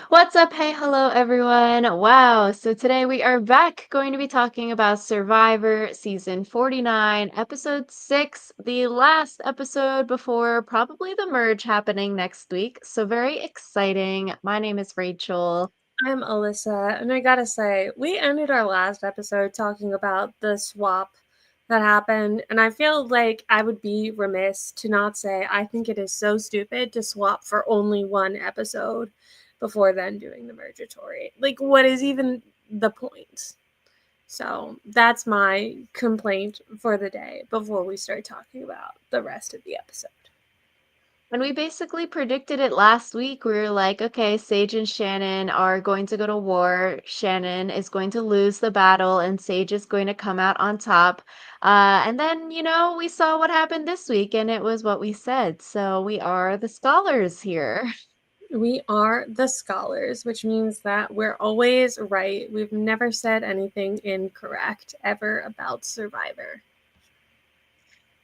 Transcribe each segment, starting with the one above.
What's up? Hey, hello, everyone. Wow. So today we are back going to be talking about Survivor season 49, episode 6, the last episode before probably the merge happening next week. So very exciting. My name is Rachel. I'm Alyssa, and I gotta say, we ended our last episode talking about the swap that happened, and I feel like I would be remiss to not say I think it is so stupid to swap for only one episode before then doing the Mergatory. Like, what is even the point? So that's my complaint for the day before we start talking about the rest of the episode. And we basically predicted it last week. We were like, okay, Sage and Shannon are going to go to war. Shannon is going to lose the battle, and Sage is going to come out on top. And then, we saw what happened this week, and it was what we said. So we are the scholars here. We are the scholars, which means that we're always right. We've never said anything incorrect ever about Survivor.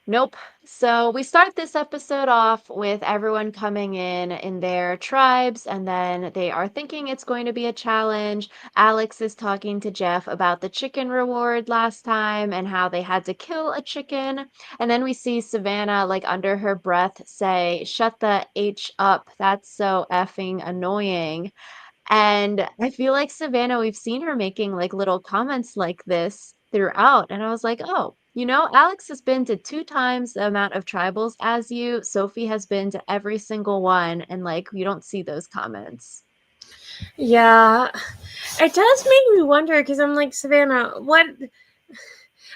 Nope. So we start this episode off with everyone coming in their tribes, and then they are thinking it's going to be a challenge. Alex is talking to Jeff about the chicken reward last time and how they had to kill a chicken. And then we see Savannah, like under her breath, say, "Shut the H up. That's so effing annoying." And I feel like Savannah, we've seen her making like little comments like this throughout. And I was like, oh, Alex has been to two times the amount of tribals as you. Sophie has been to every single one. And like, you don't see those comments. Yeah, it does make me wonder because I'm like, Savannah, what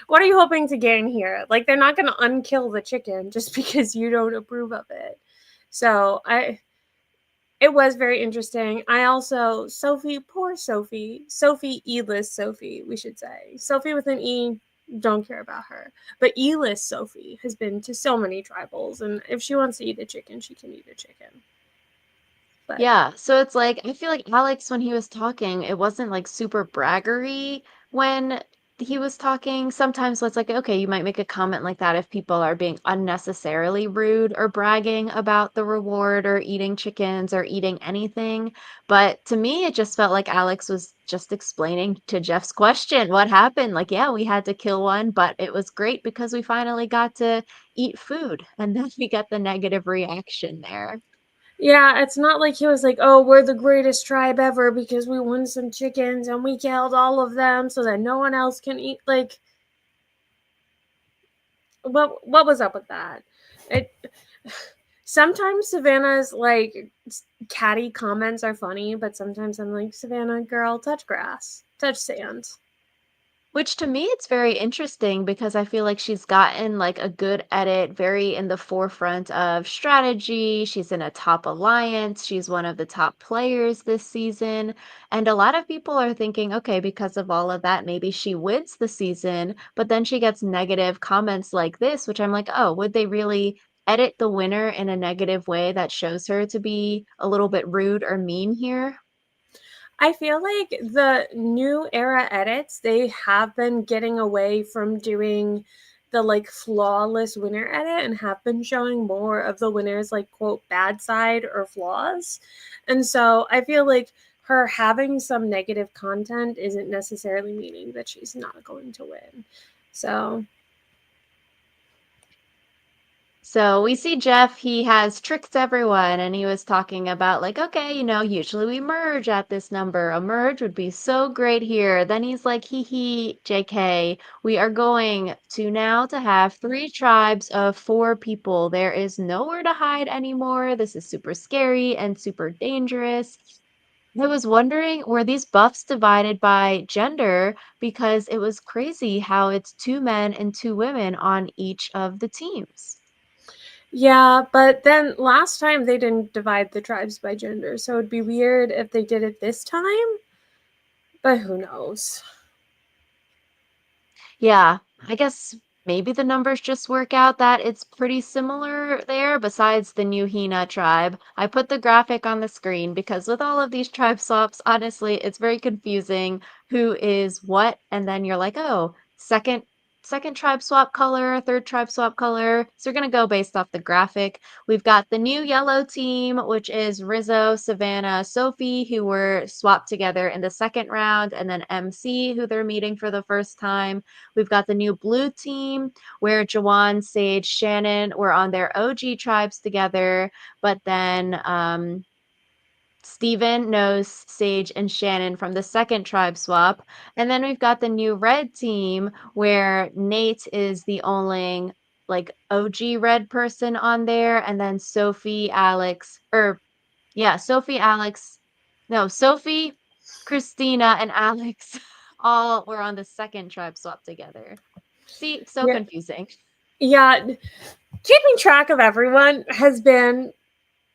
are you hoping to gain here? Like, they're not going to unkill the chicken just because you don't approve of it. So it was very interesting. I also Sophie, poor Sophie E-list Sophie, we should say Sophie with an E. Don't care about her, but E-list Sophie has been to so many tribals, and if she wants to eat a chicken, she can eat a chicken. But Yeah, so it's like I feel like Alex when he was talking, it wasn't like super braggery when he was talking. Sometimes it's like, okay, you might make a comment like that if people are being unnecessarily rude or bragging about the reward or eating chickens or eating anything. But to me, it just felt like Alex was just explaining to Jeff's question what happened. Like, yeah, we had to kill one, but it was great because we finally got to eat food. And then we got the negative reaction there. yeah, it's not like he was like, "Oh, we're the greatest tribe ever because we won some chickens and we killed all of them so that no one else can eat." Like, what was up with that? It sometimes Savannah's like catty comments are funny, but sometimes I'm like, Savannah, girl, touch grass, touch sand. Which to me, it's very interesting because I feel like she's gotten like a good edit, very in the forefront of strategy. She's in a top alliance. She's one of the top players this season. And a lot of people are thinking, okay, because of all of that, maybe she wins the season. But then she gets negative comments like this, which I'm like, oh, would they really edit the winner in a negative way that shows her to be a little bit rude or mean here? I feel like the new era edits, they have been getting away from doing the like flawless winner edit and have been showing more of the winner's like quote bad side or flaws. And so I feel like her having some negative content isn't necessarily meaning that she's not going to win. So So we see Jeff, he has tricked everyone, and he was talking about, like, okay, usually we merge at this number. A merge would be so great here. Then he's like, hee hee, JK, we are going to now to have three tribes of four people. There is nowhere to hide anymore. This is super scary and super dangerous. I was wondering, were these buffs divided by gender? Because it was crazy how it's two men and two women on each of the teams. yeah, but then last time they didn't divide the tribes by gender, so it'd be weird if they did it this time, but who knows? Yeah, I guess maybe the numbers just work out that it's pretty similar there, besides the new Hina tribe. I put the graphic on the screen because with all of these tribe swaps, honestly, it's very confusing who is what, and then you're like, oh, second second tribe swap color, third tribe swap color. So we're going to go based off the graphic. We've got the new yellow team, which is Rizzo, Savannah, Sophie, who were swapped together in the second round, and then MC, who they're meeting for the first time. We've got the new blue team, where Jawan, Sage, Shannon were on their OG tribes together, but then Steven knows Sage and Shannon from the second tribe swap. And then we've got the new red team where Nate is the only like OG red person on there. And then Sophie, Alex, or yeah, Sophie, Alex, no, Sophie, Christina, and Alex all were on the second tribe swap together. See, so Yeah. confusing. Yeah. Keeping track of everyone has been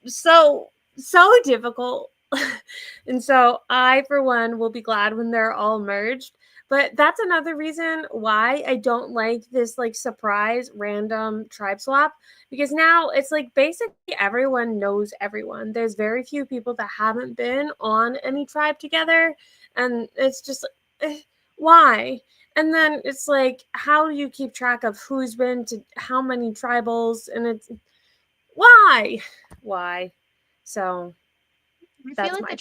so difficult. And so I, for one, will be glad when they're all merged. But that's another reason why I don't like this like surprise random tribe swap, because now it's like basically everyone knows everyone. There's very few people that haven't been on any tribe together, and it's just why? And then it's like, how do you keep track of who's been to how many tribals? And it's why? Why? So I feel that's like my take.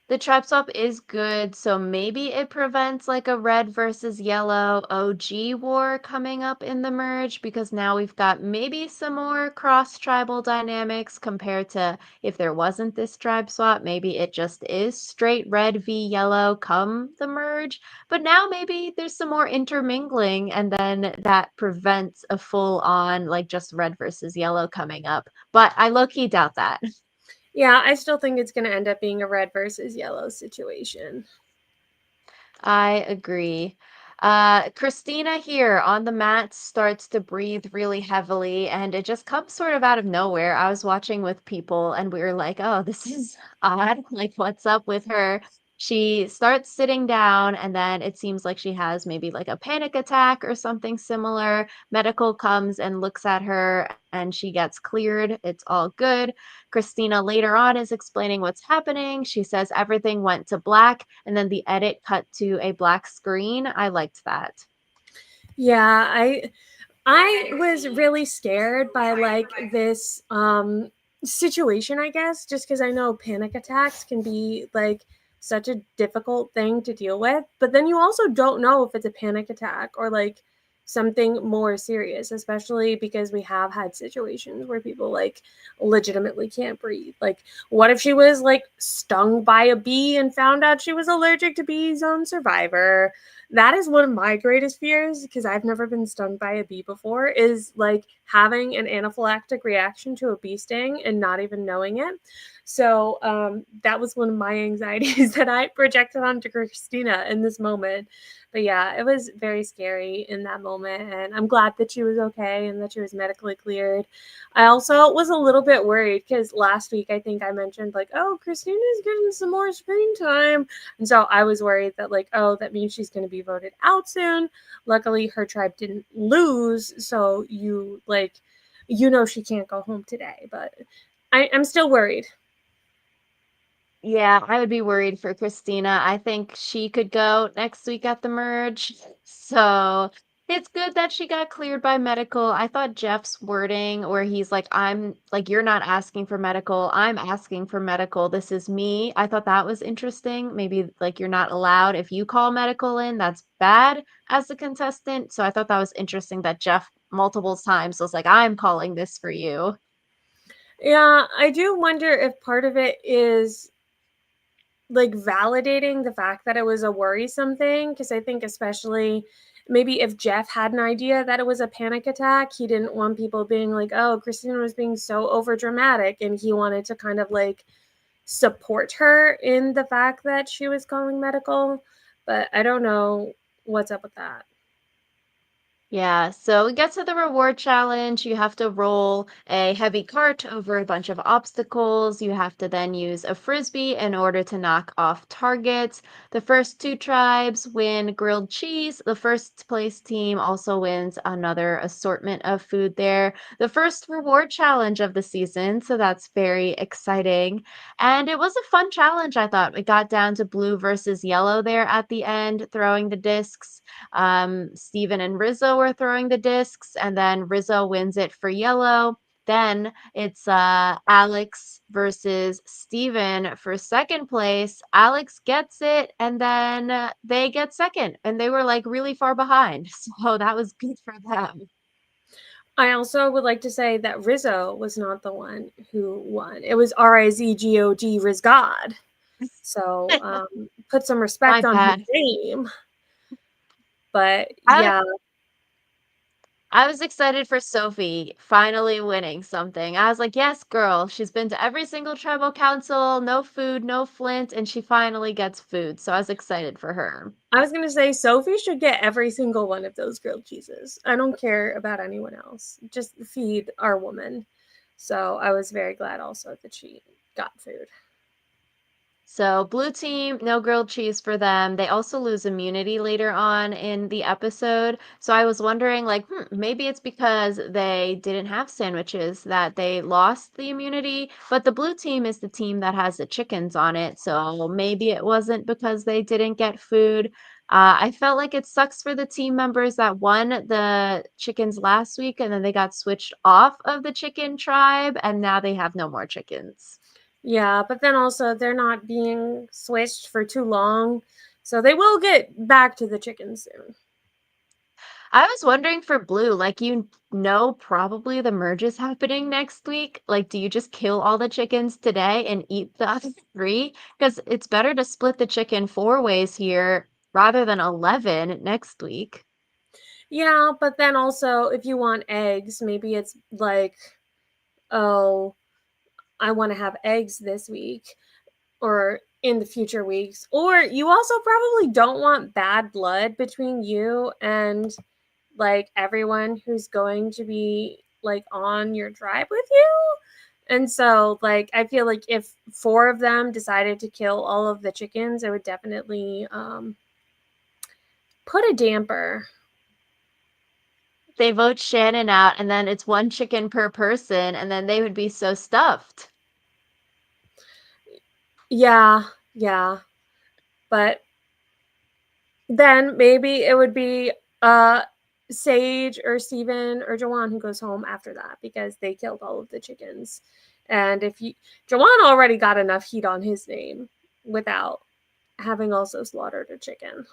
the tribe swap is good, so maybe it prevents like a red versus yellow OG war coming up in the merge because now we've got maybe some more cross-tribal dynamics compared to if there wasn't this tribe swap, maybe it just is straight red v yellow come the merge. But now maybe there's some more intermingling and then that prevents a full-on like just red versus yellow coming up. But I low-key doubt that. Yeah, I still think it's going to end up being a red versus yellow situation. I agree. Christina here on the mat starts to breathe really heavily, and it just comes sort of out of nowhere. I was watching with people, and we were like, oh, this is odd. Like, what's up with her? She starts sitting down, and then it seems like she has maybe like a panic attack or something similar. Medical comes and looks at her, and she gets cleared. It's all good. Christina later on is explaining what's happening. She says everything went to black, and then the edit cut to a black screen. I liked that. Yeah, I was really scared by like this situation, I guess, just cuz I know panic attacks can be like such a difficult thing to deal with, but then you also don't know if it's a panic attack or like something more serious, especially because we have had situations where people like legitimately can't breathe. Like what if she was like stung by a bee and found out she was allergic to bees on Survivor? That is one of my greatest fears, because I've never been stung by a bee before, is like having an anaphylactic reaction to a bee sting and not even knowing it. So that was one of my anxieties that I projected onto Christina in this moment. But yeah, it was very scary in that moment, and I'm glad that she was okay and that she was medically cleared. I also was a little bit worried because last week I think I mentioned like, oh, Christina's getting some more screen time, and so I was worried that like, oh, that means she's going to be voted out soon. Luckily, her tribe didn't lose, so she can't go home today. But I'm still worried. Yeah, I would be worried for Christina. I think she could go next week at the merge. So it's good that she got cleared by medical. I thought Jeff's wording, where he's like, I'm like, you're not asking for medical, I'm asking for medical. This is me. I thought that was interesting. Maybe like you're not allowed if you call medical in, that's bad as a contestant. So I thought that was interesting that Jeff multiple times was like, I'm calling this for you. Yeah, I do wonder if part of it is like validating the fact that it was a worrisome thing, because I think especially maybe if Jeff had an idea that it was a panic attack, he didn't want people being like, oh, Christina was being so over dramatic, and he wanted to kind of like support her in the fact that she was calling medical. But I don't know what's up with that. Yeah, so we get to the reward challenge. You have to roll a heavy cart over a bunch of obstacles. You have to then use a frisbee in order to knock off targets. The first two tribes win grilled cheese. The first place team also wins another assortment of food there. The first reward challenge of the season, so that's very exciting. And it was a fun challenge, I thought. We got down to blue versus yellow there at the end, throwing the discs. Steven and Rizzo were throwing the discs, and then Rizzo wins it for yellow. Then it's Alex versus Steven for second place. Alex gets it, and then they get second, and they were like really far behind. So that was good for them. I also would like to say that Rizzo was not the one who won. It was Rizgod, Rizgod. So put some My respect on his bad. name. But I yeah, I was excited for Sophie finally winning something. I was like, yes, girl. She's been to every single tribal council, no food, no flint, and she finally gets food. So I was excited for her. I was going to say Sophie should get every single one of those grilled cheeses. I don't care about anyone else. Just feed our woman. So I was very glad also that she got food. So, blue team, no grilled cheese for them. They also lose immunity later on in the episode. So, I was wondering, like, maybe it's because they didn't have sandwiches that they lost the immunity. But the blue team is the team that has the chickens on it. So, maybe it wasn't because they didn't get food. I felt like it sucks for the team members that won the chickens last week and then they got switched off of the chicken tribe and now they have no more chickens. Yeah, but then also they're not being switched for too long. So they will get back to the chicken soon. I was wondering for Blue, like you know probably the merge is happening next week. Like, do you just kill all the chickens today and eat the other three? Because it's better to split the chicken four ways here rather than 11 next week. Yeah, but then also if you want eggs, maybe it's like, oh, I want to have eggs this week or in the future weeks. Or you also probably don't want bad blood between you and like everyone who's going to be like on your tribe with you. And so, like, I feel like if four of them decided to kill all of the chickens, it would definitely put a damper. They vote Shannon out, and then it's one chicken per person, and then they would be so stuffed. Yeah, yeah. But then maybe it would be uh Sage or Steven or Jawan who goes home after that because they killed all of the chickens. And if you Jawan already got enough heat on his name without having also slaughtered a chicken.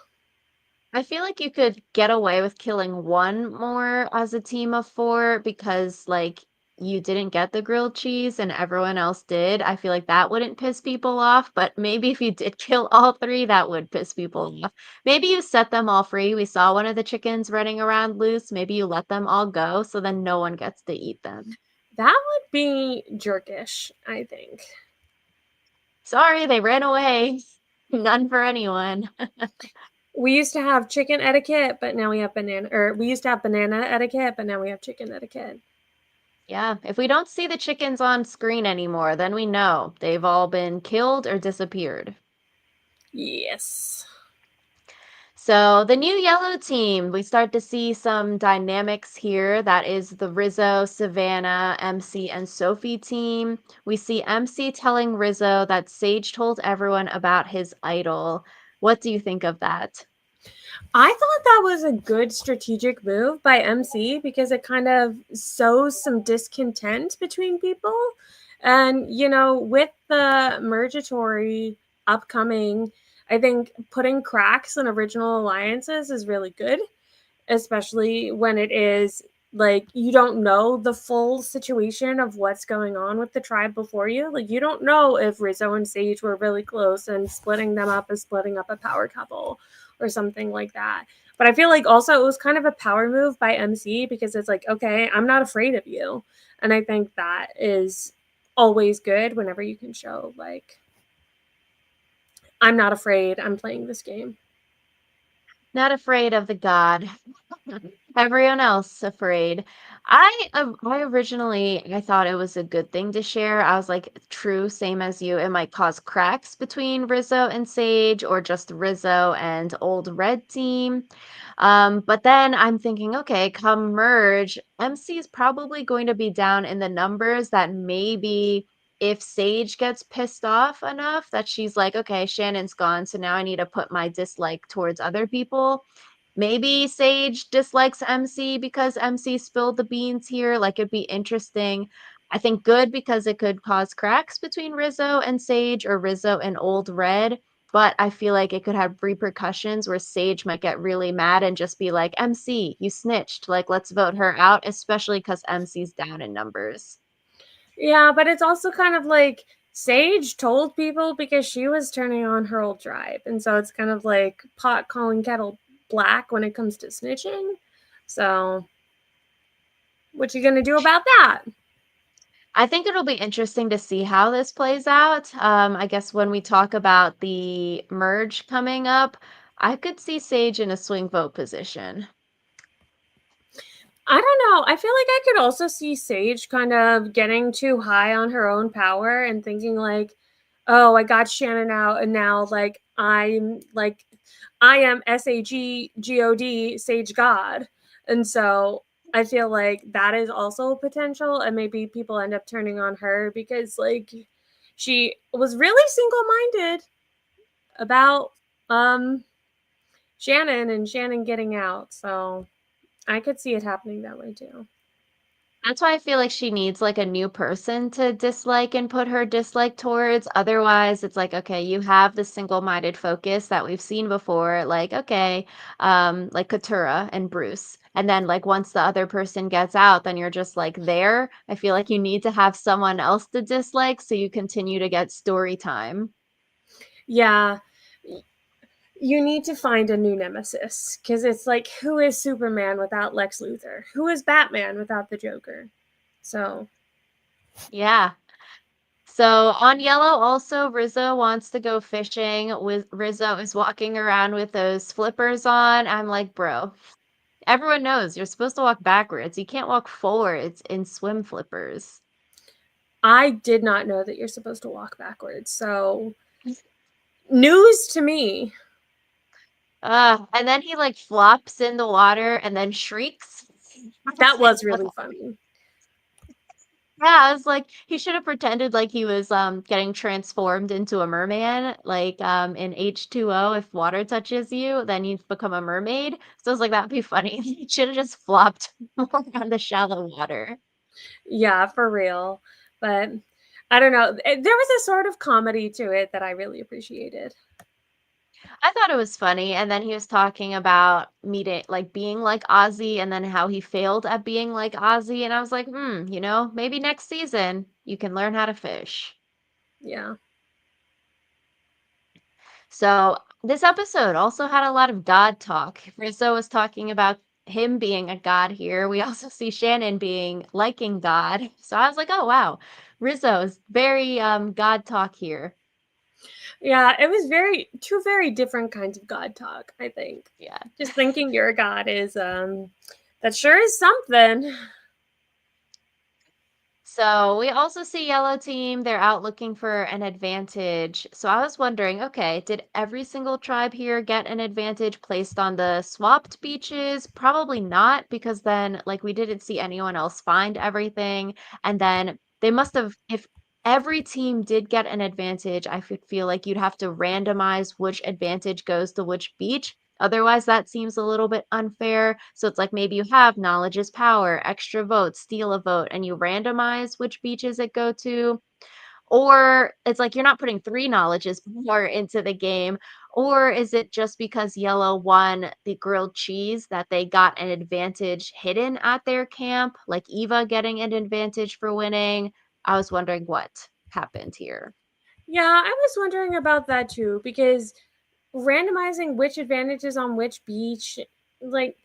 I feel like you could get away with killing one more as a team of four because, like, you didn't get the grilled cheese and everyone else did. I feel like that wouldn't piss people off, but maybe if you did kill all three, that would piss people off. Maybe you set them all free. We saw one of the chickens running around loose. Maybe you let them all go so then no one gets to eat them. That would be jerkish, I think. Sorry, they ran away. None for anyone. We used to have chicken etiquette, but now we have banana, or we used to have banana etiquette, but now we have chicken etiquette. Yeah, if we don't see the chickens on screen anymore, then we know they've all been killed or disappeared. Yes. So, the new yellow team, we start to see some dynamics here. That is the Rizzo, Savannah, MC, and Sophie team. We see MC telling Rizzo that Sage told everyone about his idol. What do you think of that? I thought that was a good strategic move by MC because it kind of sows some discontent between people. And, you know, with the Mergatory upcoming, I think putting cracks in original alliances is really good, especially when it is like you don't know the full situation of what's going on with the tribe before you. Like, you don't know if Rizzo and Sage were really close and splitting them up is splitting up a power couple or something like that. But I feel like also it was kind of a power move by MC because it's like, okay, I'm not afraid of you. And I think that is always good whenever you can show, like, I'm not afraid, I'm playing this game. Not afraid of the god. Everyone else afraid. I originally I thought it was a good thing to share. I was like, true, same as you. It might cause cracks between Rizzo and Sage, or just Rizzo and Old Red Team. But then I'm thinking, okay, come merge, MC is probably going to be down in the numbers that maybe if Sage gets pissed off enough that she's like, okay, Shannon's gone, so now I need to put my dislike towards other people. Maybe Sage dislikes MC because MC spilled the beans here. Like, it'd be interesting. I think good because it could cause cracks between Rizzo and Sage, or Rizzo and Old Red. But I feel like it could have repercussions where Sage might get really mad and just be like, MC, you snitched. Like, let's vote her out, especially because MC's down in numbers. Yeah, but it's also kind of like Sage told people because she was turning on her old tribe. And so it's kind of like pot calling kettle black when it comes to snitching. So, what you going to do about that? I think it'll be interesting to see how this plays out. I guess when we talk about the merge coming up, I could see Sage in a swing vote position. I don't know. I feel like I could also see Sage kind of getting too high on her own power and thinking like, "Oh, I got Shannon out and now like I am SAGGOD Sage God." And so I feel like that is also a potential and maybe people end up turning on her because like she was really single-minded about um Shannon and Shannon getting out. So I could see it happening that way too. That's why I feel like she needs like a new person to dislike and put her dislike towards. Otherwise, it's like, okay, you have the single-minded focus that we've seen before, like, okay, like Katura and Bruce. And then like once the other person gets out, then you're just like there. I feel like you need to have someone else to dislike so you continue to get story time. Yeah, you need to find a new nemesis because it's like, who is Superman without Lex Luthor? Who is Batman without the Joker? So, Yeah. So on Yellow, also, Rizzo wants to go fishing. With Rizzo is walking around with those flippers on. I'm like, bro, everyone knows you're supposed to walk backwards. You can't walk forwards in swim flippers. I did not know that you're supposed to walk backwards. So, news to me. And then he like flops in the water and then shrieks. I was That like, was really funny. yeah, I was like, he should have pretended like he was getting transformed into a merman, like in H2O, if water touches you, then you become a mermaid. So I was like, that'd be funny. He should have just flopped around the shallow water. Yeah, for real. But I don't know. There was a sort of comedy to it that I really appreciated. I thought it was funny. And then he was talking about meeting, like being like Ozzy, and then how he failed at being like Ozzy. And I was like, maybe next season you can learn how to fish. Yeah. So this episode also had a lot of God talk. Rizzo was talking about him being a god here. We also see Shannon being liking God. So I was like, oh wow, Rizzo's very God talk here. Yeah, it was two very different kinds of god talk, I think. Yeah. Just thinking you're a god is that sure is something. So we also see Yellow Team. They're out looking for an advantage. So I was wondering, okay, did every single tribe here get an advantage placed on the swapped beaches? Probably not, because then, like, we didn't see anyone else find everything. And then they must have, if every team did get an advantage, I feel like you'd have to randomize which advantage goes to which beach. Otherwise, that seems a little bit unfair. So it's like maybe you have knowledge is power, extra votes, steal a vote, and you randomize which beaches it go to. Or it's like you're not putting three knowledges more into the game. Or is it just because Yellow won the grilled cheese that they got an advantage hidden at their camp, like Eva getting an advantage for winning? I was wondering what happened here. Yeah, I was wondering about that too because randomizing which advantages on which beach, like,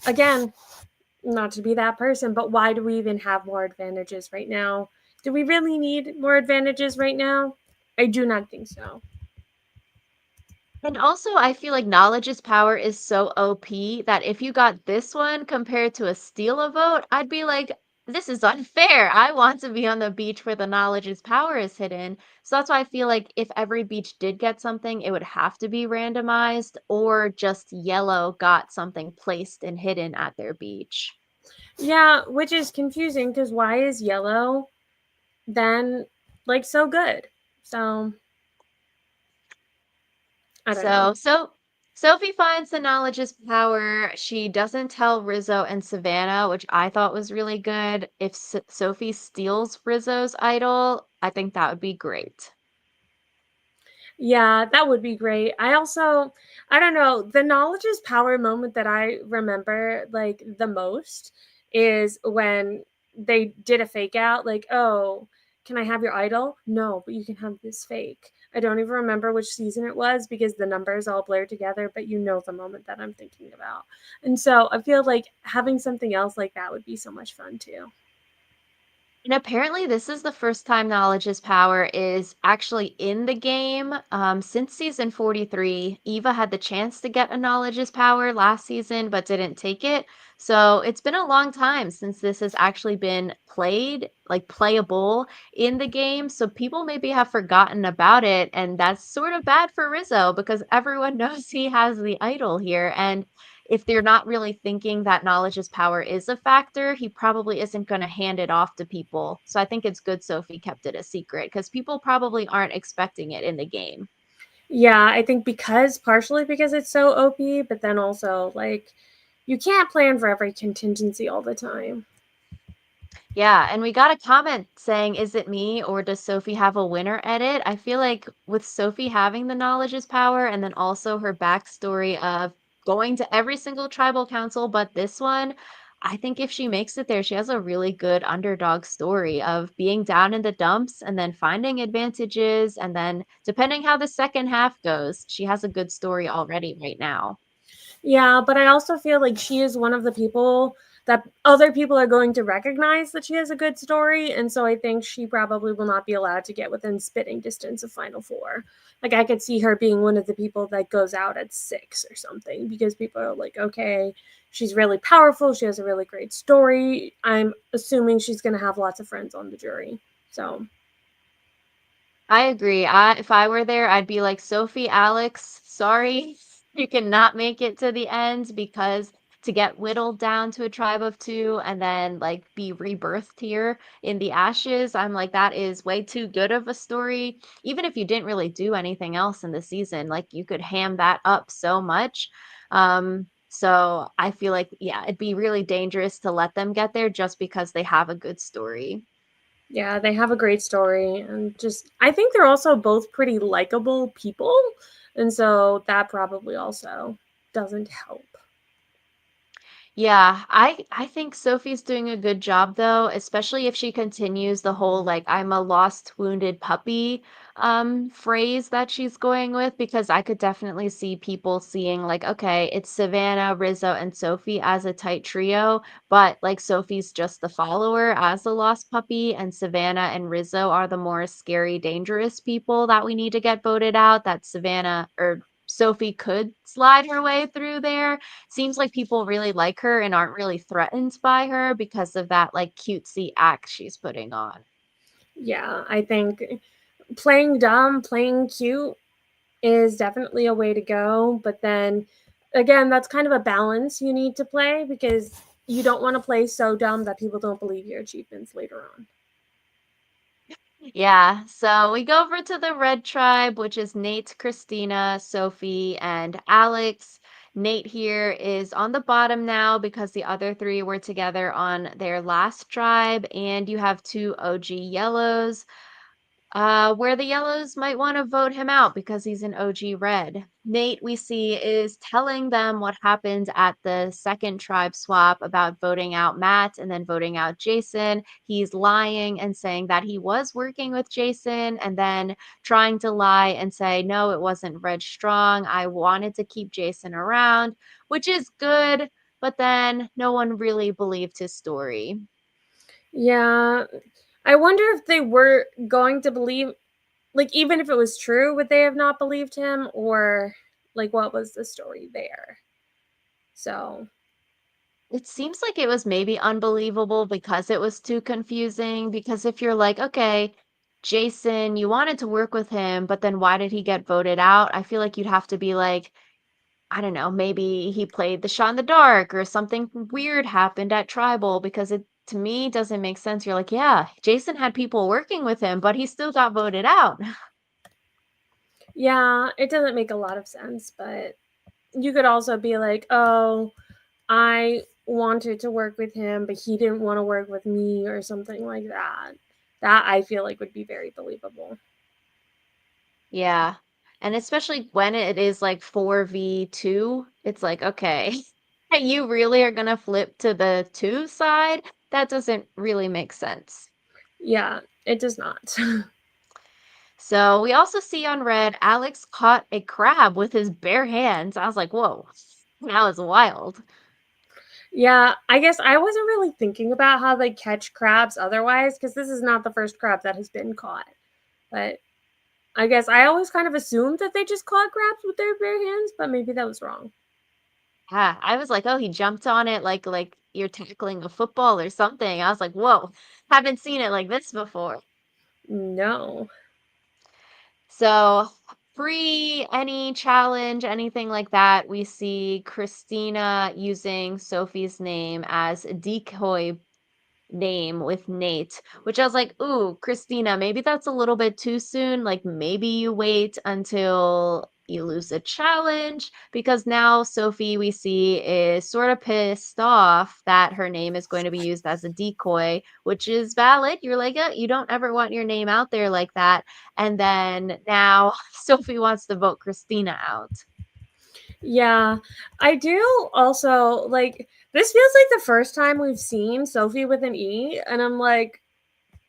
again, not to be that person, but why do we even have more advantages right now? Do we really need more advantages right now? I do not think so. And also, I feel like knowledge is power is so OP that if you got this one compared to a steal a vote, I'd be like, this is unfair. I want to be on the beach where the knowledge is power is hidden. So that's why I feel like if every beach did get something, it would have to be randomized or just yellow got something placed and hidden at their beach. Yeah, which is confusing because why is yellow then like so good? So I don't know. So Sophie finds the knowledge is power. She doesn't tell Rizzo and Savannah, which I thought was really good. If Sophie steals Rizzo's idol, I think that would be great. Yeah, that would be great. I also, I don't know, the knowledge is power moment that I remember like the most is when they did a fake out, like, oh, can I have your idol? No, but you can have this fake. I don't even remember which season it was because the numbers all blur together, but you know the moment that I'm thinking about. And so I feel like having something else like that would be so much fun too. And apparently, this is the first time Knowledge's Power is actually in the game. Since season 43, Eva had the chance to get a Knowledge's Power last season, but didn't take it. So it's been a long time since this has actually been played, like playable in the game. So people maybe have forgotten about it. And that's sort of bad for Rizzo because everyone knows he has the idol here. And if they're not really thinking that knowledge is power is a factor, he probably isn't going to hand it off to people. So I think it's good Sophie kept it a secret because people probably aren't expecting it in the game. Yeah, I think because partially because it's so OP, but then also like you can't plan for every contingency all the time. Yeah, and we got a comment saying, is it me or does Sophie have a winner edit? I feel like with Sophie having the knowledge is power and then also her backstory of going to every single tribal council but this one, I think if she makes it there, she has a really good underdog story of being down in the dumps and then finding advantages. And then depending how the second half goes, she has a good story already right now. Yeah, but I also feel like she is one of the people that other people are going to recognize that she has a good story, and so I think she probably will not be allowed to get within spitting distance of Final Four. Like I could see her being one of the people that goes out at 6 or something because people are like, okay, she's really powerful, she has a really great story. I'm assuming she's going to have lots of friends on the jury. So I agree. If I were there, I'd be like, Sophie, Alex, sorry, you cannot make it to the end because to get whittled down to a tribe of two and then like be rebirthed here in the ashes, I'm like, that is way too good of a story. Even if you didn't really do anything else in the season, like you could ham that up so much. So I feel like, yeah, it'd be really dangerous to let them get there just because they have a good story. yeah, they have a great story, and just I think they're also both pretty likable people, and so that probably also doesn't help. Yeah, I think Sophie's doing a good job though, especially if she continues the whole like I'm a lost wounded puppy phrase that she's going with because I could definitely see people seeing like okay, it's Savannah, Rizzo and Sophie as a tight trio, but like Sophie's just the follower as the lost puppy and Savannah and Rizzo are the more scary dangerous people that we need to get voted out that Savannah or Sophie could slide her way through there. Seems like people really like her and aren't really threatened by her because of that like cutesy act she's putting on. Yeah, I think playing dumb, playing cute is definitely a way to go, but then again, that's kind of a balance you need to play because you don't want to play so dumb that people don't believe your achievements later on. Yeah, so we go over to the red tribe, which is Nate, Christina, Sophie, and Alex. Nate here is on the bottom now because the other three were together on their last tribe, and you have two OG yellows. Where the yellows might want to vote him out because he's an OG red. Nate, we see, is telling them what happened at the second tribe swap about voting out Matt and then voting out Jason. He's lying and saying that he was working with Jason and then trying to lie and say, no, it wasn't Red Strong. I wanted to keep Jason around, which is good, but then no one really believed his story. Yeah, I wonder if they were going to believe, like, even if it was true, would they have not believed him? Or. Like, what was the story there? So, It seems like it was maybe unbelievable because it was too confusing. Because if you're like, okay, Jason, you wanted to work with him, but then why did he get voted out? I feel like you'd have to be like, I don't know, maybe he played the shot in the dark or something weird happened at Tribal because it to me doesn't make sense. You're like, yeah, Jason had people working with him, but he still got voted out. yeah, it doesn't make a lot of sense, but you could also be like, oh, I wanted to work with him, but he didn't want to work with me or something like that. That I feel like would be very believable. Yeah. And especially when it is like 4v2, it's like, okay, you really are gonna flip to the two side? That doesn't really make sense. Yeah, it does not. So we also see on Red, Alex caught a crab with his bare hands. I was like, whoa, that was wild. Yeah, I guess I wasn't really thinking about how they catch crabs otherwise, because this is not the first crab that has been caught. But I guess I always kind of assumed that they just caught crabs with their bare hands, but maybe that was wrong. Yeah, I was like, oh, he jumped on it like you're tackling a football or something. I was like, whoa, haven't seen it like this before. No. So, pre any challenge, anything like that, we see Christina using Sophie's name as a decoy name with Nate, which I was like, ooh, Christina, maybe that's a little bit too soon. Like, maybe you wait until you lose a challenge because now Sophie, we see, is sort of pissed off that her name is going to be used as a decoy, which is valid. You're like, you don't ever want your name out there like that. And then now Sophie wants to vote Christina out. Yeah, I do also like this feels like the first time we've seen Sophie with an E, and I'm like,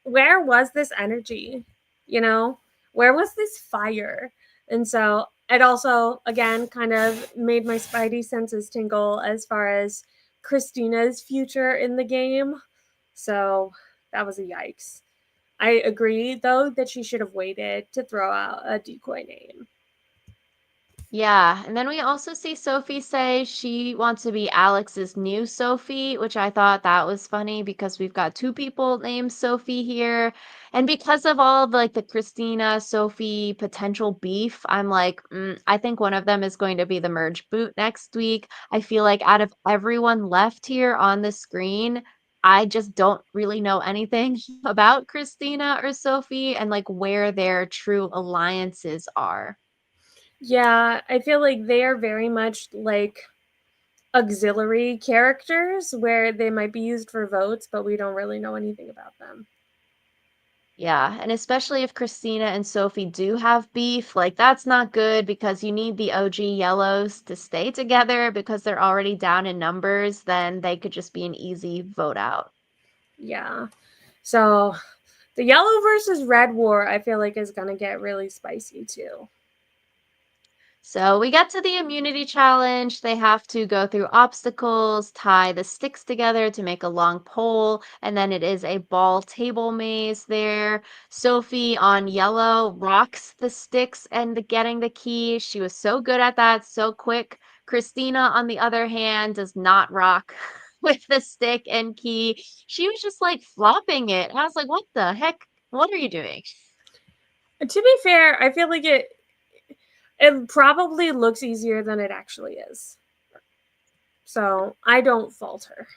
where was this energy? You know, where was this fire? And so it also, again, kind of made my spidey senses tingle as far as Christina's future in the game. So that was a yikes. I agree, though, that she should have waited to throw out a decoy name. Yeah, and then we also see Sophie say she wants to be Alex's new Sophie, which I thought that was funny because we've got two people named Sophie here. And because of all of like the Christina Sophie potential beef, I'm like, I think one of them is going to be the merge boot next week. I feel like out of everyone left here on the screen, I just don't really know anything about Christina or Sophie and like where their true alliances are. Yeah, I feel like they are very much like auxiliary characters where they might be used for votes, but we don't really know anything about them. Yeah, and especially if Christina and Sophie do have beef, like that's not good because you need the OG yellows to stay together because they're already down in numbers, then they could just be an easy vote out. Yeah. So the yellow versus red war, I feel like, is going to get really spicy too. So we get to the immunity challenge. They have to go through obstacles, tie the sticks together to make a long pole, and then it is a ball table maze there. Sophie on yellow rocks the sticks and getting the key. She was so good at that, so quick. Christina, on the other hand, does not rock with the stick and key. She was just like flopping it. I was like, what the heck? What are you doing? To be fair, I feel like it probably looks easier than it actually is. So I don't fault her.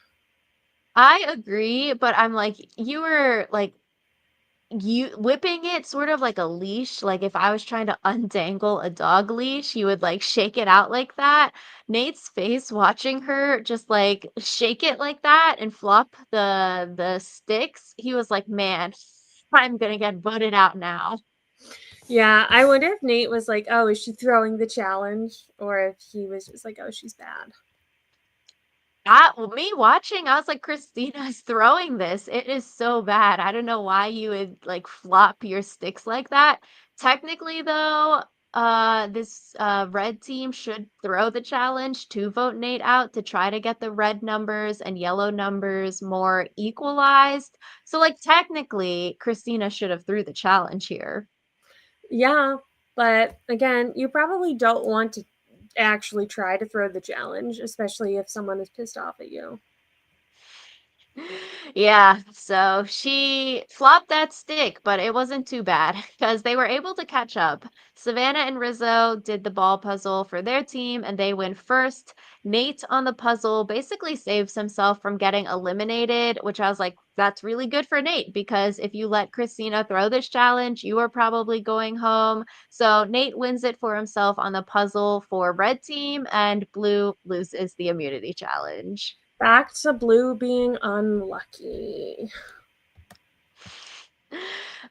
I agree, but I'm like, you were like you whipping it sort of like a leash. Like if I was trying to undangle a dog leash, you would like shake it out like that. Nate's face watching her just like shake it like that and flop the sticks. He was like, "Man, I'm gonna get voted out now." Yeah, I wonder if Nate was like, oh, is she throwing the challenge? Or if he was just like, oh, she's bad. Me watching, I was like, Christina's throwing this. It is so bad. I don't know why you would like flop your sticks like that. Technically, though, this red team should throw the challenge to vote Nate out to try to get the red numbers and yellow numbers more equalized. So, like, technically, Christina should have threw the challenge here. Yeah, but again, you probably don't want to. actually try to throw the challenge, especially if someone is pissed off at you. Yeah, so she flopped that stick, but it wasn't too bad because they were able to catch up. Savannah and Rizzo did the ball puzzle for their team and they win first. Nate on the puzzle basically saves himself from getting eliminated, which I was like, that's really good for Nate because if you let Christina throw this challenge, you are probably going home. So Nate wins it for himself on the puzzle for red team and blue loses the immunity challenge. Back to Blue being unlucky.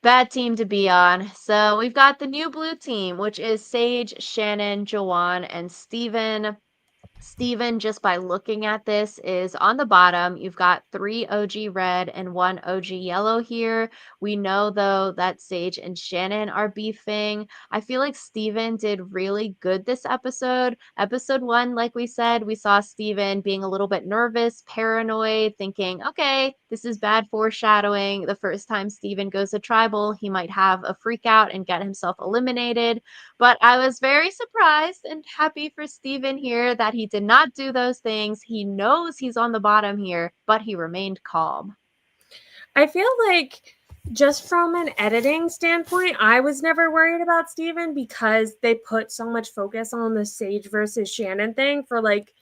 Bad team to be on. So we've got the new blue team, which is Sage, Shannon, Joanne, and Steven. Steven, just by looking at this, is on the bottom. You've got three OG red and one OG yellow here. We know, though, that Sage and Shannon are beefing. I feel like Steven did really good this episode. Episode one, like we said, we saw Steven being a little bit nervous, paranoid, thinking, okay, this is bad foreshadowing. The first time Steven goes to tribal, he might have a freak out and get himself eliminated. But I was very surprised and happy for Steven here that he did not do those things. He knows he's on the bottom here, but he remained calm. I feel like just from an editing standpoint, I was never worried about Steven because they put so much focus on the Sage versus Shannon thing for like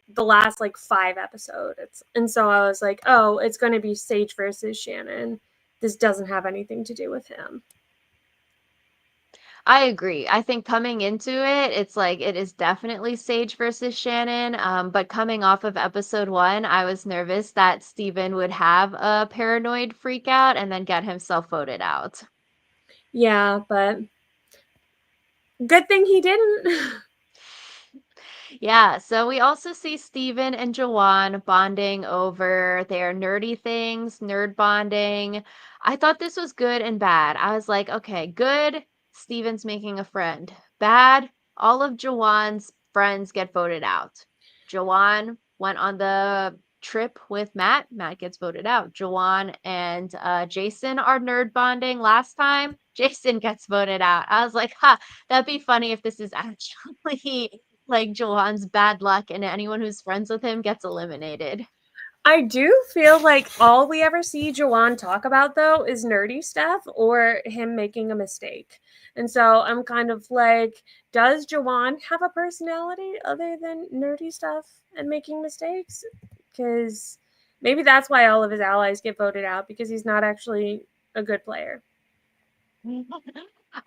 the last like 5 episodes. And so I was like, oh, it's going to be Sage versus Shannon. This doesn't have anything to do with him. I agree. I think coming into it, it's like it is definitely Sage versus Shannon. But coming off of episode one, I was nervous that Steven would have a paranoid freak out and then get himself voted out. Yeah, but good thing he didn't. Yeah, so we also see Steven and Jawan bonding over their nerdy things, nerd bonding. I thought this was good and bad. I was like, okay, good, Steven's making a friend. Bad, all of Jawan's friends get voted out. Jawan went on the trip with Matt. Matt gets voted out. Jawan and Jason are nerd bonding last time. Jason gets voted out. I was like, ha, that'd be funny if this is actually like Johan's bad luck and anyone who's friends with him gets eliminated. I do feel like all we ever see Jawan talk about though is nerdy stuff or him making a mistake. And so I'm kind of like, does Jawan have a personality other than nerdy stuff and making mistakes? Because maybe that's why all of his allies get voted out because he's not actually a good player.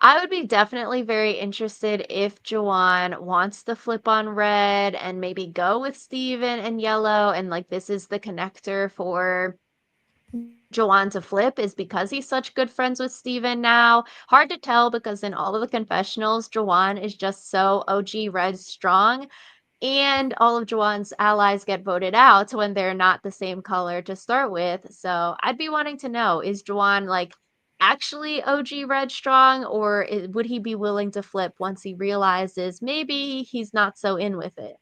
I would be definitely very interested if Joanne wants to flip on red and maybe go with Steven and yellow. And like this is the connector for Joanne to flip is because he's such good friends with Steven now. Hard to tell because in all of the confessionals, Joanne is just so OG red strong. And all of Juwan's allies get voted out when they're not the same color to start with. So I'd be wanting to know, is Juwan like actually OG Red strong, or would he be willing to flip once he realizes maybe he's not so in with it?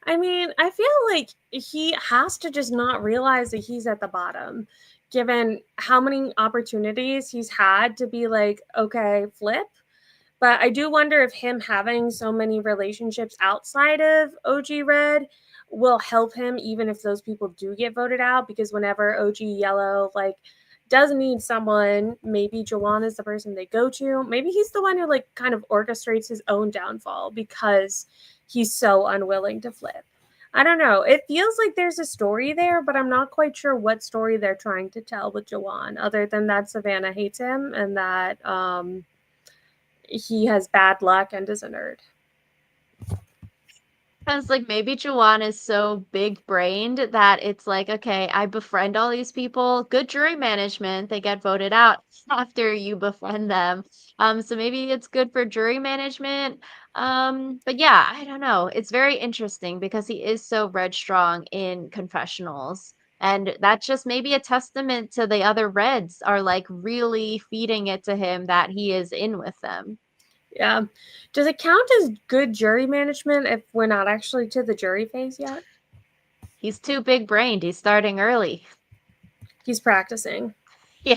I mean, I feel like he has to just not realize that he's at the bottom, given how many opportunities he's had to be like, okay, flip. But I do wonder if him having so many relationships outside of OG Red will help him, even if those people do get voted out. Because whenever OG Yellow like does need someone, maybe Jawan is the person they go to. Maybe he's the one who like kind of orchestrates his own downfall because he's so unwilling to flip. I don't know. It feels like there's a story there, but I'm not quite sure what story they're trying to tell with Jawan, other than that Savannah hates him and that he has bad luck and is a nerd. Because like maybe Juwan is so big brained that it's like, okay, I befriend all these people. Good jury management. They get voted out after you befriend them. So maybe it's good for jury management. But yeah, I don't know. It's very interesting because he is so red strong in confessionals. And that's just maybe a testament to the other Reds are like really feeding it to him that he is in with them. Yeah. Does it count as good jury management if we're not actually to the jury phase yet? He's too big brained. He's starting early. He's practicing. Yeah.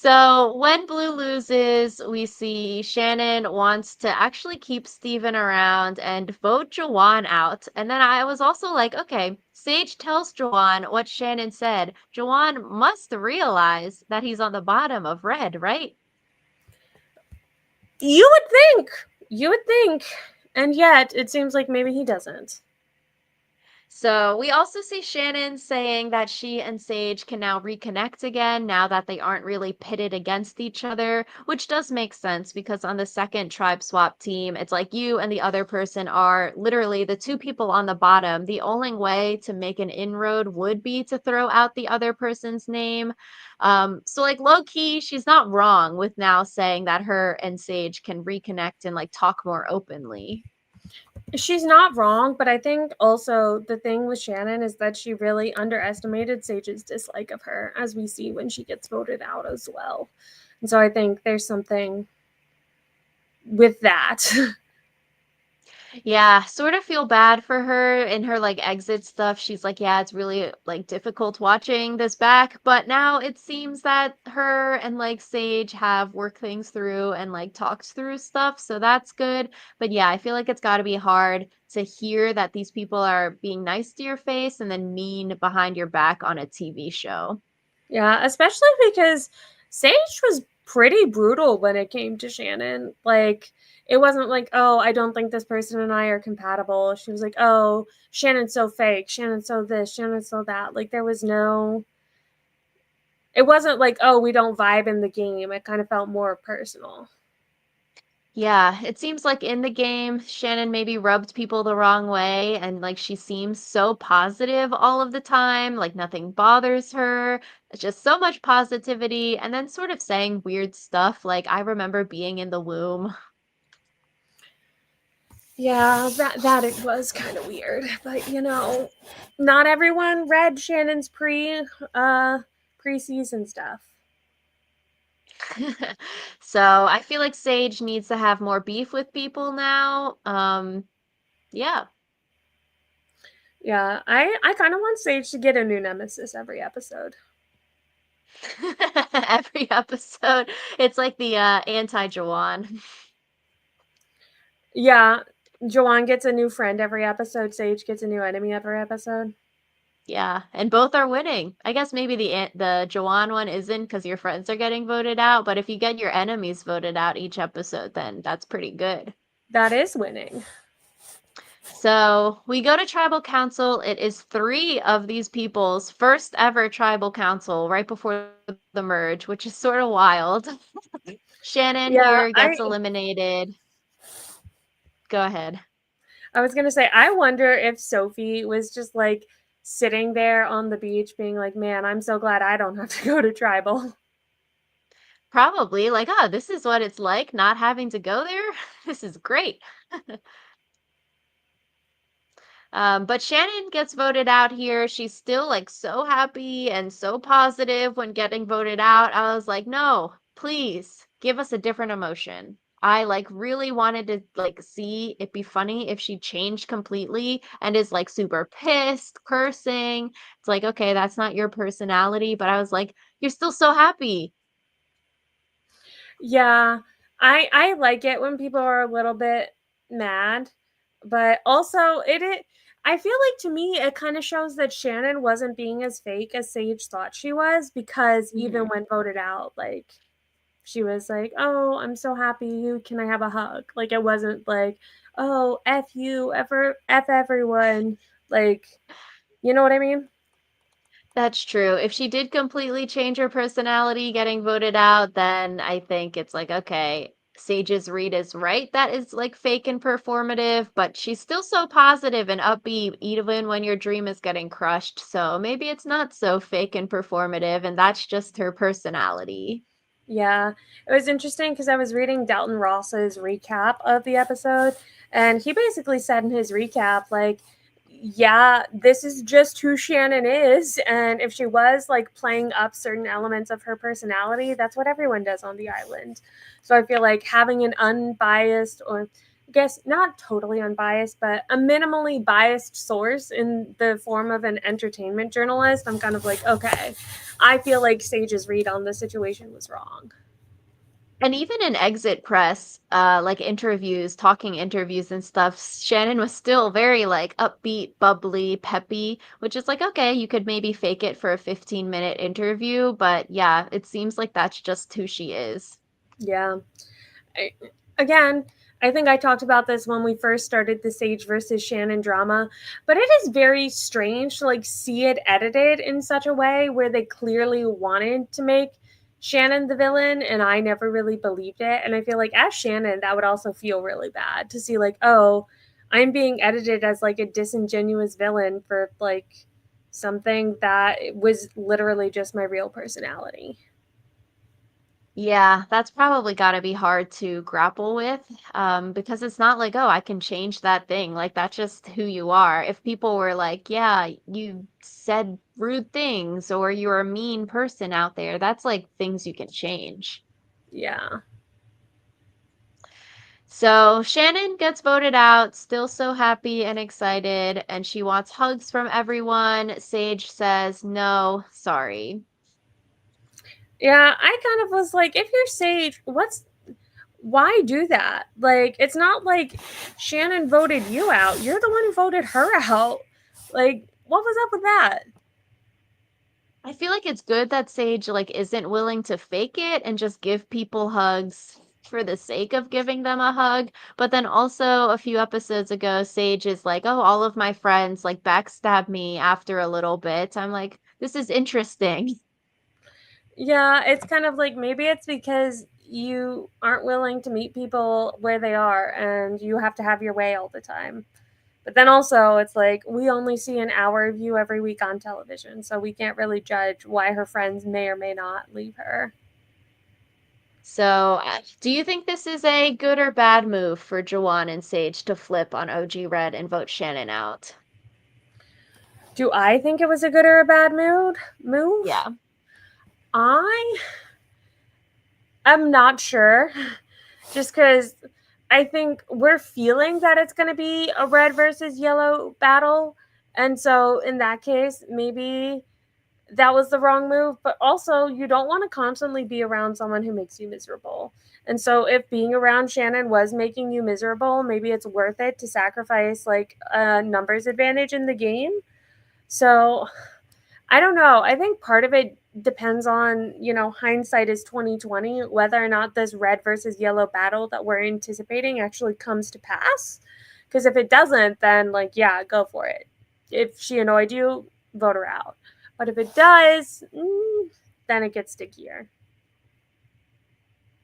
So when Blue loses, we see Shannon wants to actually keep Steven around and vote Jawan out. And then I was also like, okay, Sage tells Jawan what Shannon said. Jawan must realize that he's on the bottom of red, right? You would think. You would think. And yet, it seems like maybe he doesn't. So we also see Shannon saying that she and Sage can now reconnect again now that they aren't really pitted against each other, which does make sense because on the second tribe swap team, it's like you and the other person are literally the two people on the bottom. The only way to make an inroad would be to throw out the other person's name. So like low key, she's not wrong with now saying that her and Sage can reconnect and like talk more openly. She's not wrong, but I think also the thing with Shannon is that she really underestimated Sage's dislike of her, as we see when she gets voted out as well. And so I think there's something with that. Yeah, sort of feel bad for her in her like exit stuff. She's like, yeah, it's really like difficult watching this back, but now it seems that her and like Sage have worked things through and like talked through stuff, so that's good. But yeah, I feel like it's got to be hard to hear that these people are being nice to your face and then mean behind your back on a TV show. Yeah, especially because Sage was pretty brutal when it came to Shannon. Like, it wasn't like, oh, I don't think this person and I are compatible. She was like, oh, Shannon's so fake. Shannon's so this. Shannon's so that. Like, there was no. It wasn't like, oh, we don't vibe in the game. It kind of felt more personal. Yeah, it seems like in the game, Shannon maybe rubbed people the wrong way, and like she seems so positive all of the time, like nothing bothers her. It's just so much positivity, and then sort of saying weird stuff like, I remember being in the womb. Yeah, that it was kind of weird, but not everyone read Shannon's preseason stuff. So I feel like Sage needs to have more beef with people now. Yeah. Yeah, I kind of want Sage to get a new nemesis every episode. Every episode, it's like the anti-Jawan. Yeah, Joanne gets a new friend every episode. Sage gets a new enemy every episode. Yeah, and both are winning. I guess maybe the Jawan one isn't because your friends are getting voted out, but if you get your enemies voted out each episode, then that's pretty good. That is winning. So we go to tribal council. It is three of these people's first ever tribal council right before the merge, which is sort of wild. Shannon Yeah, here gets eliminated. Go ahead. I was gonna say I wonder if Sophie was just like sitting there on the beach, being like, "Man, I'm so glad I don't have to go to tribal." Probably like, oh, this is what it's like not having to go there. This is great. But Shannon gets voted out here. She's still like so happy and so positive when getting voted out. I was like, no, please give us a different emotion. I like really wanted to like see it be funny if she changed completely and is like super pissed, cursing. It's like, okay, that's not your personality, but I was like, you're still so happy. Yeah, I like it when people are a little bit mad, but also it I feel like to me it kind of shows that Shannon wasn't being as fake as Sage thought she was because even Mhm. when voted out, like she was like, "Oh, I'm so happy. Can I have a hug?" Like it wasn't like, "Oh, f you, f everyone." Like, you know what I mean? That's true. If she did completely change her personality getting voted out, then I think it's like, okay, Sage's read is right. That is like fake and performative, but she's still so positive and upbeat, even when your dream is getting crushed. So maybe it's not so fake and performative, and that's just her personality. Yeah, it was interesting because I was reading Dalton Ross's recap of the episode, and he basically said in his recap, like, yeah, this is just who Shannon is. And if she was like playing up certain elements of her personality, that's what everyone does on the island. So I feel like having an unbiased or guess not totally unbiased, but a minimally biased source in the form of an entertainment journalist, I'm kind of like, okay, I feel like Sage's read on the situation was wrong. And even in exit press, like interviews, talking interviews and stuff, Shannon was still very like upbeat, bubbly, peppy, which is like, okay, you could maybe fake it for a 15-minute interview, but yeah, it seems like that's just who she is. Yeah. I, again, I think I talked about this when we first started the Sage versus Shannon drama, but it is very strange to like see it edited in such a way where they clearly wanted to make Shannon the villain, and I never really believed it. And I feel like as Shannon, that would also feel really bad to see like, oh, I'm being edited as like a disingenuous villain for like something that was literally just my real personality. Yeah, that's probably got to be hard to grapple with, because it's not like, oh, I can change that thing. Like, that's just who you are. If people were like, yeah, you said rude things or you're a mean person out there, that's like things you can change. Yeah. So Shannon gets voted out, still so happy and excited, and she wants hugs from everyone. Sage says, no, sorry. Yeah, I kind of was like, if you're Sage, why do that? Like, it's not like Shannon voted you out. You're the one who voted her out. Like, what was up with that? I feel like it's good that Sage like isn't willing to fake it and just give people hugs for the sake of giving them a hug. But then also a few episodes ago, Sage is like, "Oh, all of my friends like backstab me after a little bit." I'm like, "This is interesting." Yeah, it's kind of like maybe it's because you aren't willing to meet people where they are and you have to have your way all the time. But then also, it's like we only see an hour of you every week on television, so we can't really judge why her friends may or may not leave her. So, do you think this is a good or bad move for Jawan and Sage to flip on OG Red and vote Shannon out? Do I think it was a good or a bad move? Yeah. I am not sure. Just because I think we're feeling that it's going to be a red versus yellow battle. And so, in that case, maybe that was the wrong move. But also, you don't want to constantly be around someone who makes you miserable. And so, if being around Shannon was making you miserable, maybe it's worth it to sacrifice like a numbers advantage in the game. So, I don't know. I think part of it depends on, hindsight is 2020, whether or not this red versus yellow battle that we're anticipating actually comes to pass. Because if it doesn't, then like, yeah, go for it. If she annoyed you, vote her out. But if it does, then it gets stickier.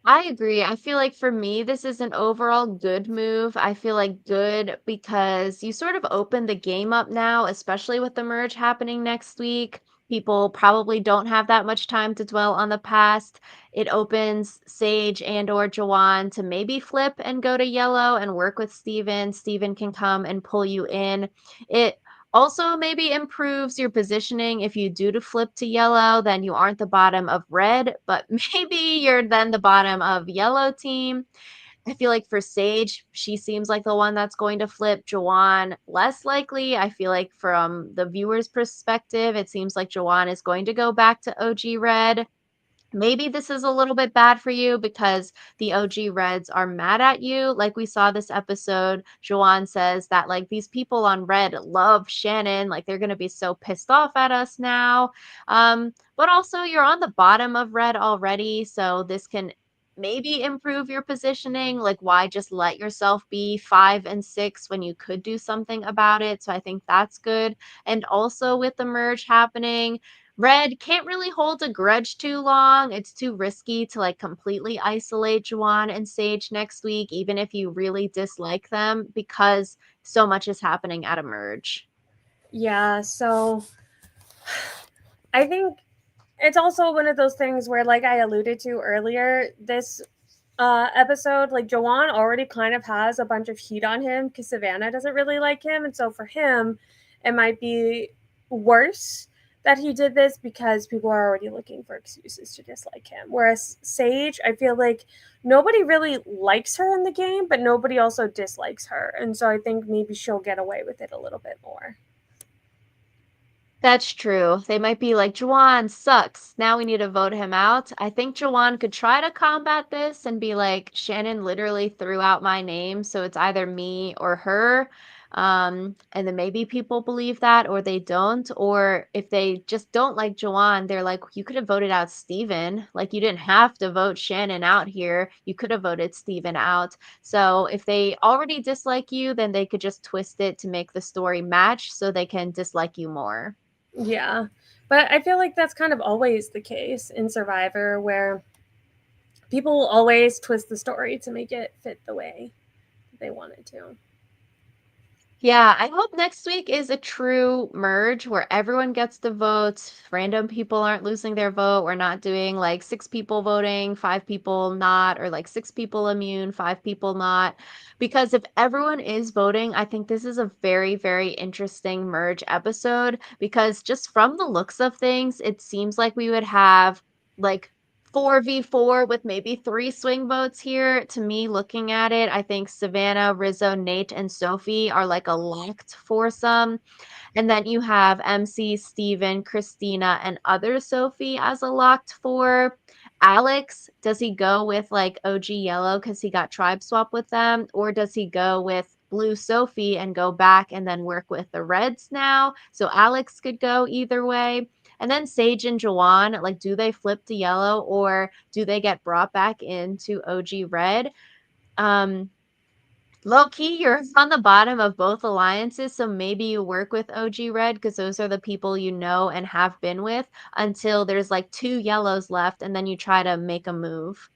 I agree. I feel like for me, this is an overall good move. I feel like good because you sort of open the game up now, especially with the merge happening next week. People probably don't have that much time to dwell on the past. It opens Sage and or Jawan to maybe flip and go to yellow and work with Steven. Steven can come and pull you in. It also, maybe improves your positioning if you do to flip to yellow, then you aren't the bottom of red, but maybe you're then the bottom of yellow team. I feel like for Sage, she seems like the one that's going to flip. Jawan, less likely. I feel like from the viewer's perspective, it seems like Jawan is going to go back to OG Red. Maybe this is a little bit bad for you because the OG Reds are mad at you. Like we saw this episode, Joanne says that like these people on Red love Shannon, like they're gonna be so pissed off at us now. But also you're on the bottom of Red already, so this can maybe improve your positioning. Like why just let yourself be 5 and 6 when you could do something about it? So I think that's good. And also with the merge happening, Red can't really hold a grudge too long. It's too risky to like completely isolate Juan and Sage next week, even if you really dislike them, because so much is happening at a merge. Yeah, so I think it's also one of those things where, like I alluded to earlier, this episode, like Joanne already kind of has a bunch of heat on him because Savannah doesn't really like him. And so for him, it might be worse that he did this because people are already looking for excuses to dislike him. Whereas Sage, I feel like nobody really likes her in the game, but nobody also dislikes her. And so I think maybe she'll get away with it a little bit more. That's true. They might be like, Juwan sucks. Now we need to vote him out. I think Juwan could try to combat this and be like, Shannon literally threw out my name, so it's either me or her. And then maybe people believe that or they don't. Or if they just don't like Juwan, they're like, you could have voted out Steven. Like, you didn't have to vote Shannon out here. You could have voted Steven out. So if they already dislike you, then they could just twist it to make the story match so they can dislike you more. Yeah. But I feel like that's kind of always the case in Survivor, where people will always twist the story to make it fit the way they want it to. Yeah, I hope next week is a true merge where everyone gets the votes. Random people aren't losing their vote. We're not doing like six people voting, five people not, or like six people immune, five people not. Because if everyone is voting, I think this is a very, very interesting merge episode. Because just from the looks of things, it seems like we would have like 4v4 with maybe three swing votes here. To me, looking at it, I think Savannah, Rizzo, Nate, and Sophie are like a locked foursome. And then you have MC, Steven, Christina, and other Sophie as a locked four. Alex, does he go with like OG Yellow because he got tribe swap with them? Or does he go with Blue Sophie and go back and then work with the Reds now? So Alex could go either way. And then Sage and Jawan, like, do they flip to yellow or do they get brought back into OG Red? Um, Low key, you're on the bottom of both alliances, so maybe you work with OG Red because those are the people you know and have been with until there's like two yellows left, and then you try to make a move.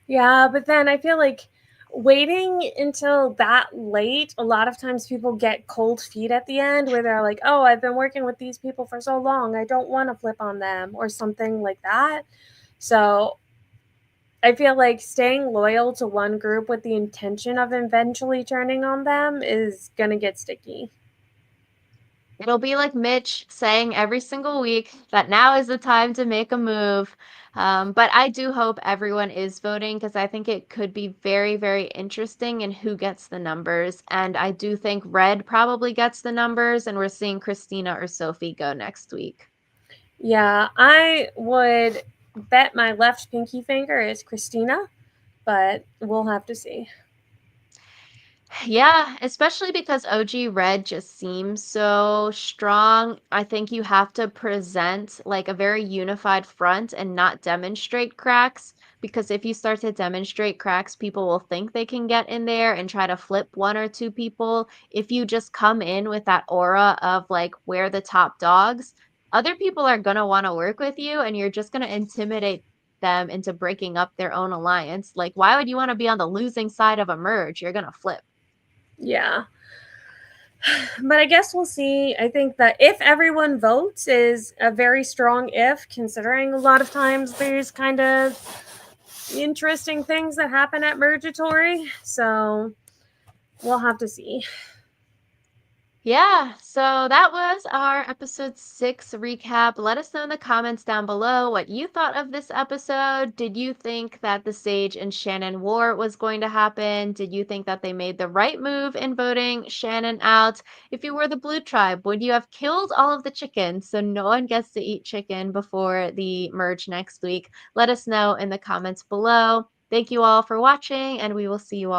Yeah, but then I feel like waiting until that late, a lot of times people get cold feet at the end where they're like, oh, I've been working with these people for so long. I don't want to flip on them or something like that. So I feel like staying loyal to one group with the intention of eventually turning on them is going to get sticky. It'll be like Mitch saying every single week that now is the time to make a move. But I do hope everyone is voting because I think it could be very, very interesting in who gets the numbers. And I do think Red probably gets the numbers, and we're seeing Christina or Sophie go next week. Yeah, I would bet my left pinky finger is Christina, but we'll have to see. Yeah, especially because OG Red just seems so strong. I think you have to present like a very unified front and not demonstrate cracks. Because if you start to demonstrate cracks, people will think they can get in there and try to flip one or two people. If you just come in with that aura of like, we're the top dogs, other people are going to want to work with you and you're just going to intimidate them into breaking up their own alliance. Like, why would you want to be on the losing side of a merge? You're going to flip. Yeah. But I guess we'll see. I think that if everyone votes is a very strong if, considering a lot of times there's kind of interesting things that happen at Mergatory. So we'll have to see. Yeah, so that was our episode 6 recap. Let us know in the comments down below what you thought of this episode. Did you think that the Sage and Shannon war was going to happen? Did you think that they made the right move in voting Shannon out? If you were the Blue Tribe, would you have killed all of the chickens so no one gets to eat chicken before the merge next week? Let us know in the comments below. Thank you all for watching, and we will see you all.